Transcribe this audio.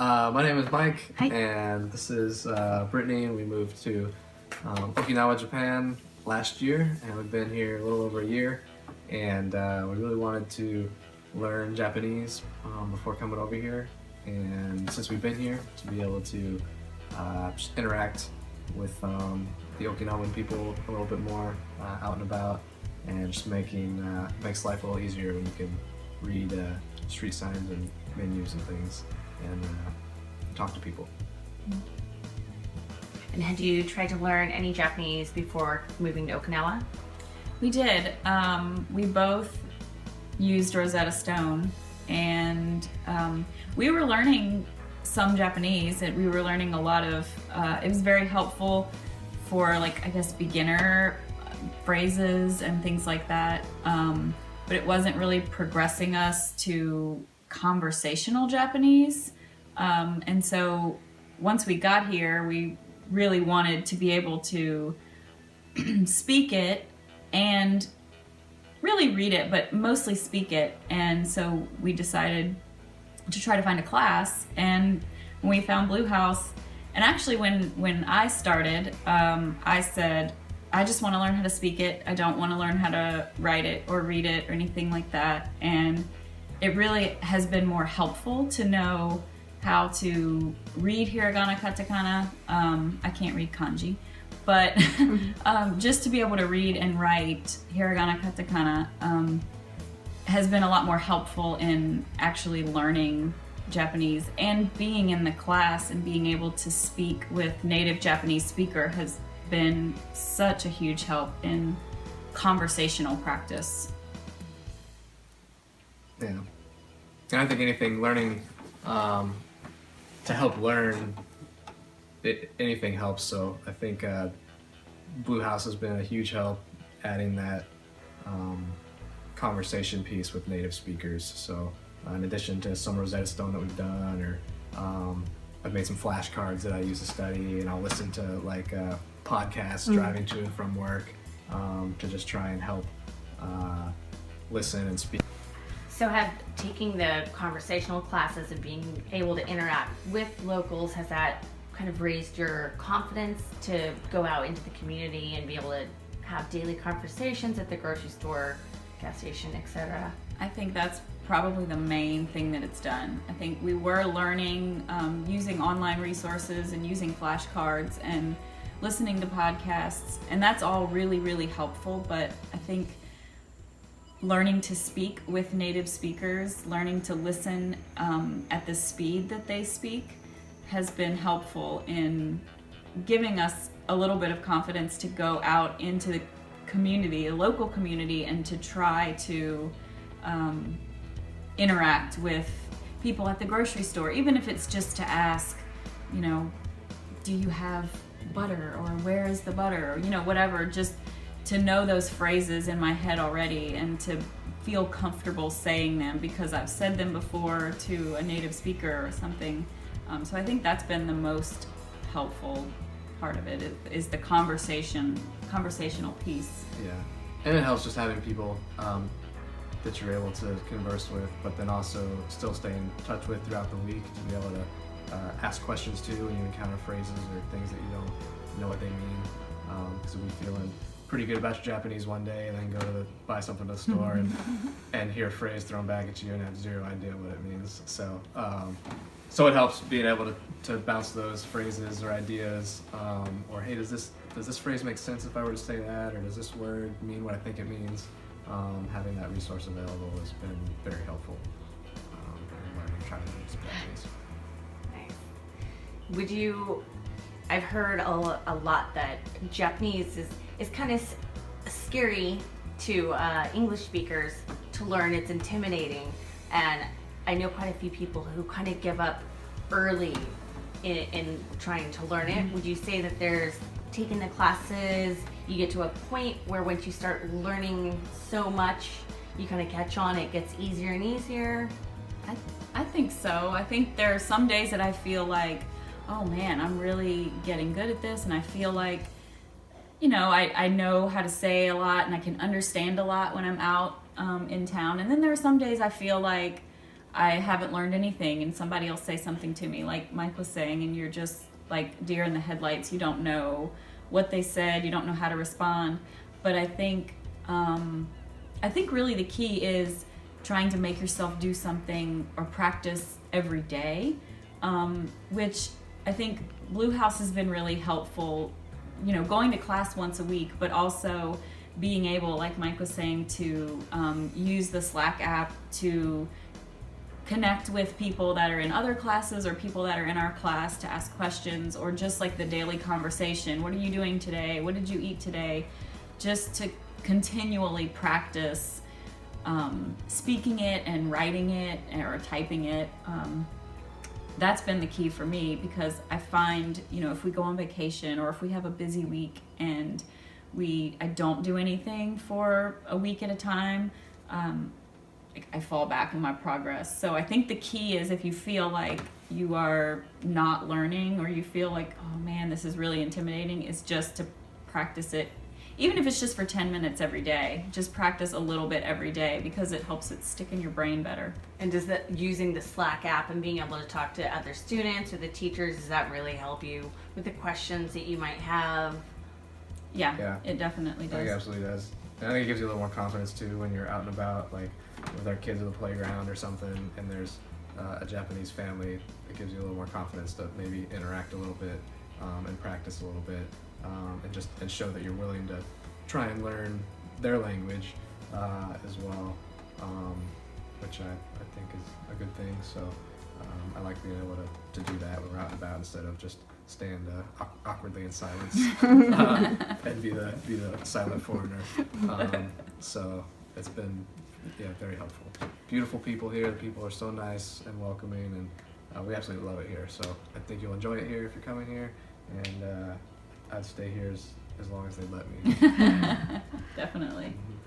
My name is Mike, Hi. and this is Brittany, and we moved to Okinawa, Japan last year, and we've been here a little over a year, and we really wanted to learn Japanese before coming over here, and since we've been here, to be able to just interact with the Okinawan people a little bit more out and about, and just makes life a little easier when you can read street signs and menus and things, and talk to people. And had you tried to learn any Japanese before moving to Okinawa? We did. We both used Rosetta Stone, and we were learning some Japanese, and we were learning a lot of, it was very helpful for, like, I guess, beginner phrases and things like that. But it wasn't really progressing us to conversational Japanese. And so once we got here, we really wanted to be able to speak it and really read it, but mostly speak it. And so we decided to try to find a class, and when we found Blue House, and actually when I started, I said, I just want to learn how to speak it. I don't want to learn how to write it or read it or anything like that. And it really has been more helpful to know how to read hiragana, katakana. I can't read kanji, but just to be able to read and write hiragana, katakana has been a lot more helpful in actually learning Japanese, and being in the class and being able to speak with native Japanese speaker has been such a huge help in conversational practice. Yeah, and I think learning to help learn anything helps. So I think Blue House has been a huge help adding that conversation piece with native speakers. So in addition to some Rosetta Stone that we've done, or I've made some flashcards that I use to study, and I'll listen to like podcasts driving to and from work to just try and help listen and speak. So have taking the conversational classes and being able to interact with locals, has that kind of raised your confidence to go out into the community and be able to have daily conversations at the grocery store, gas station, etc.? I think that's probably the main thing that it's done. I think we were learning using online resources and using flashcards and listening to podcasts, and that's all really, really helpful. But I think learning to speak with native speakers, learning to listen at the speed that they speak has been helpful in giving us a little bit of confidence to go out into the community, a local community, and to try to interact with people at the grocery store, even if it's just to ask, do you have butter, or where is the butter, or whatever, just to know those phrases in my head already and to feel comfortable saying them because I've said them before to a native speaker or something. So I think that's been the most helpful part of it, is the conversational piece. Yeah, and it helps just having people that you're able to converse with, but then also still stay in touch with throughout the week, to be able to ask questions too when you encounter phrases or things that you don't know what they mean. Because we'll be feeling pretty good about your Japanese one day, and then go to buy something at the store and hear a phrase thrown back at you and have zero idea what it means. So it helps being able to bounce those phrases or ideas, or hey, does this phrase make sense if I were to say that, or does this word mean what I think it means? Having that resource available has been very helpful in learning, trying to learn Japanese. Nice. I've heard a lot that Japanese is kind of scary to English speakers to learn. It's intimidating, and I know quite a few people who kind of give up early in trying to learn it. Would you say that there's taking the classes, you get to a point where once you start learning so much, you kind of catch on, it gets easier and easier? I think so. I think there are some days that I feel like, oh man, I'm really getting good at this, and I feel like, I know how to say a lot and I can understand a lot when I'm out in town. And then there are some days I feel like I haven't learned anything, and somebody will say something to me, like Mike was saying, and you're just like deer in the headlights. You don't know what they said, you don't know how to respond. But I think really the key is trying to make yourself do something or practice every day, which I think Blue House has been really helpful. You know, going to class once a week, but also being able, like Mike was saying, to use the Slack app to connect with people that are in other classes or people that are in our class to ask questions, or just like the daily conversation. What are you doing today? What did you eat today? Just to continually practice speaking it and writing it or typing it. That's been the key for me, because I find, you know, if we go on vacation or if we have a busy week and I don't do anything for a week at a time, I fall back in my progress. So I think the key is, if you feel like you are not learning, or you feel like, oh man, this is really intimidating, is just to practice it. Even if it's just for 10 minutes every day, just practice a little bit every day, because it helps it stick in your brain better. And does that, using the Slack app and being able to talk to other students or the teachers, does that really help you with the questions that you might have? Yeah. It definitely I does. think it absolutely does. And I think it gives you a little more confidence too when you're out and about, like with our kids at the playground or something, and there's a Japanese family. It gives you a little more confidence to maybe interact a little bit and practice a little bit, and show that you're willing to try and learn their language as well, which I think is a good thing. So I like being able to do that when we're out and about, instead of just stand awkwardly in silence and be the silent foreigner. So it's been very helpful. Beautiful people here. The people are so nice and welcoming, and we absolutely love it here. So I think you'll enjoy it here if you're coming here, and I'd stay here as long as they let me. Definitely. Mhm.